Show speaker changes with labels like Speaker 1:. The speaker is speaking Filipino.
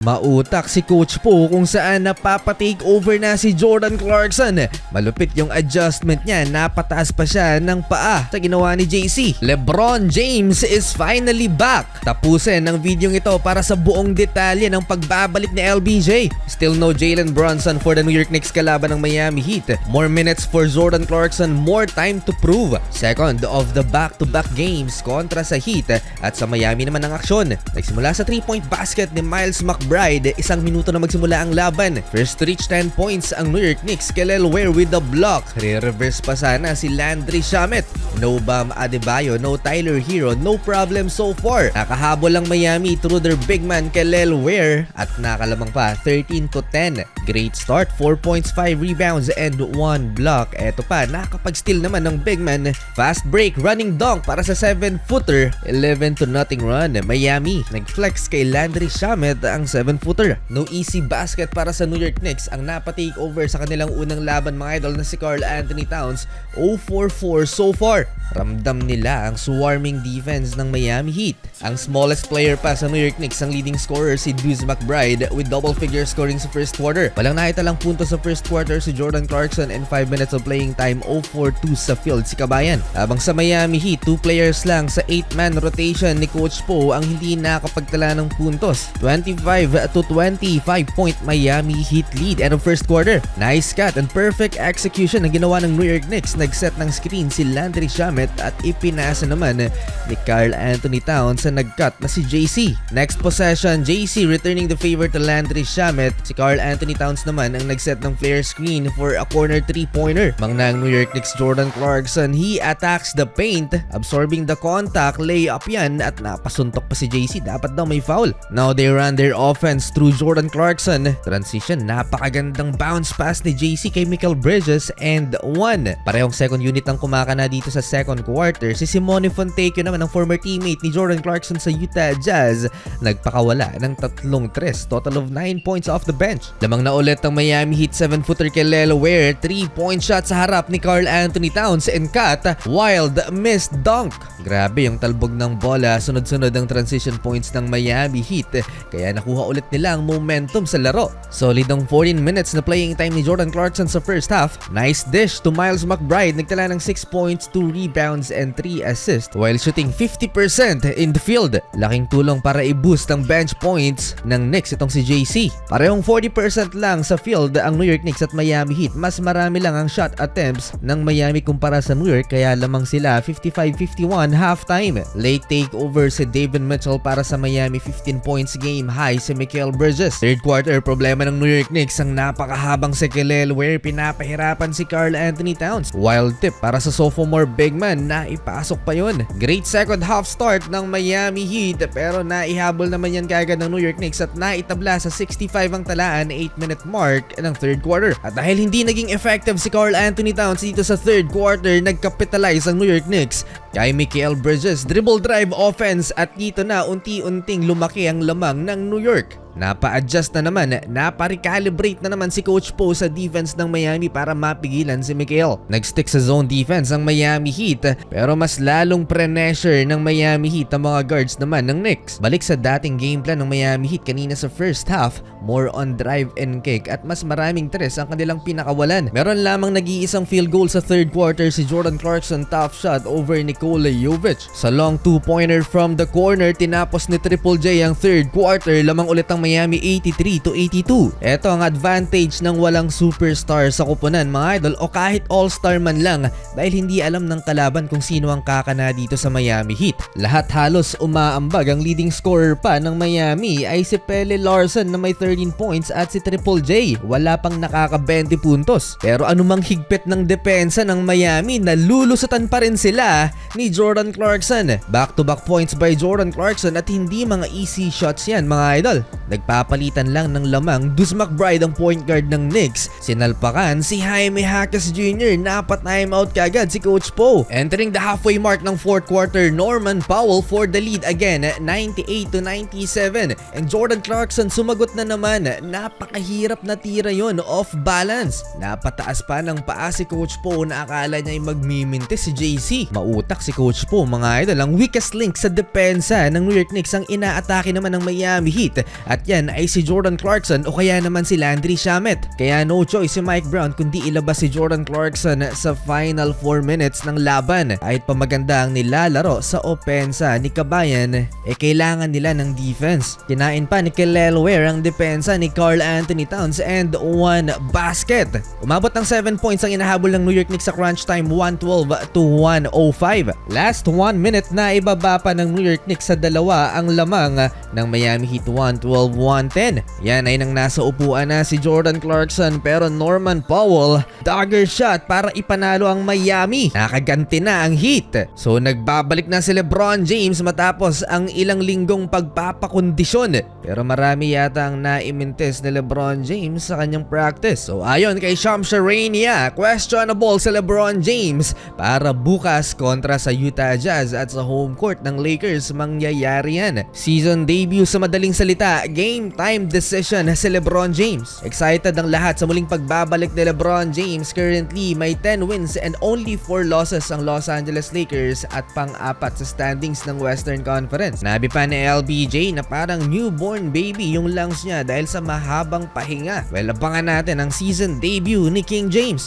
Speaker 1: Mautak si Coach Po kung saan napapa-take over na si Jordan Clarkson. Malupit yung adjustment niya, napataas pa siya ng paa sa ginawa ni JC. LeBron James is finally back. Tapusin ang video ito para sa buong detalye ng pagbabalik ni LBJ. Still no Jalen Brunson for the New York Knicks kalaban ng Miami Heat. More minutes for Jordan Clarkson, more time to prove. Second of the back-to-back games kontra sa Heat at sa Miami naman ang aksyon. Nagsimula sa 3-point basket ni Miles McBride. Isang minuto na magsimula ang laban. First to reach 10 points ang New York Knicks. Kel'el Ware with the block. Re-reverse pa sana si Landry Shamet. No Bam Adebayo, no Tyler Hero, no problem so far. Nakahabol ang Miami through their big man Kel'el Ware at nakalamang pa 13-10. Great start, 4 points, 5 rebounds and 1 block. Eto pa, nakapag-steal naman ng big man. Fast break, running dunk para sa 7-footer. 11-0 run. Miami nag-flex kay Landry Shamet ang 7-footer. No easy basket para sa New York Knicks ang napa-take over sa kanilang unang laban mga idol na si Karl-Anthony Towns. 0-4-4 so far. Ramdam nila ang swarming defense ng Miami Heat. Ang smallest player pa sa New York Knicks ang leading scorer si Deuce McBride with double figure scoring sa first quarter. Walang nakitalang punto sa first quarter si Jordan Clarkson and 5 minutes of playing time. 0-4-2 sa field si Kabayan. Habang sa Miami Heat, 2 players lang sa 8-man rotation ni Coach Po ang hindi nakapagtala ng puntos. 25-25 point Miami Heat lead end of first quarter. Nice cut and perfect execution ang ginawa ng New York Knicks. Nag-set ng screen si Landry Shamet at ipinasa naman ni Karl-Anthony Towns sa nag-cut na si JC. Next possession, JC returning the favor to Landry Shamet. Si Karl-Anthony Towns naman ang nag-set ng flare screen for a corner 3-pointer. Mangna ang New York Knicks Jordan Clarkson. He attacks the paint, absorbing the contact, layup yan at napasuntok pa si JC. Dapat daw may foul. Now they run their offense through Jordan Clarkson. Transition, napakagandang bounce pass ni JC kay Mikal Bridges and 1. Parehong second unit ang kumakana dito sa second quarter. Si Simone Fontecchio naman ang former teammate ni Jordan Clarkson sa Utah Jazz. Nagpakawala ng 3 tres, total of 9 points off the bench. Lamang na ulit ang Miami Heat 7-footer Kel'el Ware. 3-point shot sa harap ni Karl-Anthony Towns and cut. Wild missed dunk. Grabe yung talbog ng bola. Sunod-sunod ang transition points ng Miami Heat. Kaya nakuha ulit nila ang momentum sa laro. Solid ang 14 minutes na playing time ni Jordan Clarkson sa first half. Nice dish to Miles McBride. Nagtala ng 6 points, 2 rebounds and 3 assists while shooting 50% in the field. Laking tulong para i-boost ang bench points ng Knicks itong si JC. Parehong 40% lang sa field ang New York Knicks at Miami Heat. Mas marami lang ang shot attempts ng Miami kumpara sa New York kaya lamang sila 55-51 halftime. Late takeover si David Mitchell para sa Miami, 15 points game high si Mikal Bridges. Third quarter, problema ng New York Knicks ang napakahabang si Kel'el Ware. Pinapahirapan si Karl-Anthony Towns. Wild tip para sa sophomore big man na ipasok pa yun. Great second half start ng Miami Heat pero naihabol naman yan kagad ng New York Knicks at naitabla sa 65 ang talaan 8-minute mark ng third quarter. At dahil hindi naging effective si Karl-Anthony Towns dito sa third quarter, nagkapitalize ang New York Knicks kay Mikal Bridges. Dribble drive offense at dito na unti-unting lumaki ang lamang ng New York. Napa-adjust na naman, napa-recalibrate na naman si Coach Po sa defense ng Miami para mapigilan si Mikal. Nag-stick sa zone defense ang Miami Heat pero mas lalong pressure ng Miami Heat ang mga guards naman ng Knicks. Balik sa dating game plan ng Miami Heat kanina sa first half, more on drive and kick at mas maraming tres ang kanilang pinakawalan. Meron lamang nag-iisang field goal sa third quarter si Jordan Clarkson, tough shot over Nikola Jovic. Sa long 2-pointer from the corner, tinapos ni Triple J ang third quarter. Lamang ulit ang Miami 83-82. Ito ang advantage ng walang superstar sa kupunan mga idol o kahit all-star man lang dahil hindi alam ng kalaban kung sino ang kakana dito sa Miami Heat. Lahat halos umaambag. Ang leading scorer pa ng Miami ay si Pelle Larsson na may 13 points at si Triple J wala pang nakaka-20 puntos. Pero anumang higpit ng depensa ng Miami, nalulusutan pa rin sila ni Jordan Clarkson. Back-to-back points by Jordan Clarkson at hindi mga easy shots yan mga idol. Nagpapalitan lang ng lamang. Deuce McBride ang point guard ng Knicks. Sinalpakan si Jaime Jaquez Jr. Napa-timeout kagad si Coach Po. Entering the halfway mark ng fourth quarter, Norman Powell for the lead again, 98-97. And Jordan Clarkson sumagot na naman. Napakahirap na tira yon, off balance. Napataas pa ng paa si Coach Po na akala niya ay magmiminte si JC. Mautak si Coach Po mga idol. Ang weakest link sa depensa ng New York Knicks ang inaatake naman ng Miami Heat. At at yan ay si Jordan Clarkson o kaya naman si Landry Shamet. Kaya no choice si Mike Brown kundi ilabas si Jordan Clarkson sa final 4 minutes ng laban. Kahit pa maganda ang nilalaro sa opensa ni Kabayan, kailangan nila ng defense. Kinain pa ni Kelel Ware ang depensa ni Karl Anthony Towns and 1 basket. Umabot ng 7 points ang inahabol ng New York Knicks sa crunch time, 112 to 105. Last 1 minute na ibaba pa ng New York Knicks sa dalawa ang lamang ng Miami Heat, 112-110. Yan ay nang nasa upuan na si Jordan Clarkson pero Norman Powell dagger shot para ipanalo ang Miami. Nakaganti na ang Heat. So nagbabalik na si LeBron James matapos ang ilang linggong pagpapakondisyon. Pero marami yata ang naimintis ni LeBron James sa kanyang practice. So ayon kay Shams Charania, questionable si LeBron James para bukas kontra sa Utah Jazz at sa home court ng Lakers mangyayari yan. Season debut sa madaling salita, game time decision si LeBron James. Excited ang lahat sa muling pagbabalik ni LeBron James. Currently may 10 wins and only 4 losses ang Los Angeles Lakers at pang-apat sa standings ng Western Conference. Nabi pa ni LBJ na parang newborn baby yung lungs niya dahil sa mahabang pahinga. Well, abangan natin ang season debut ni King James.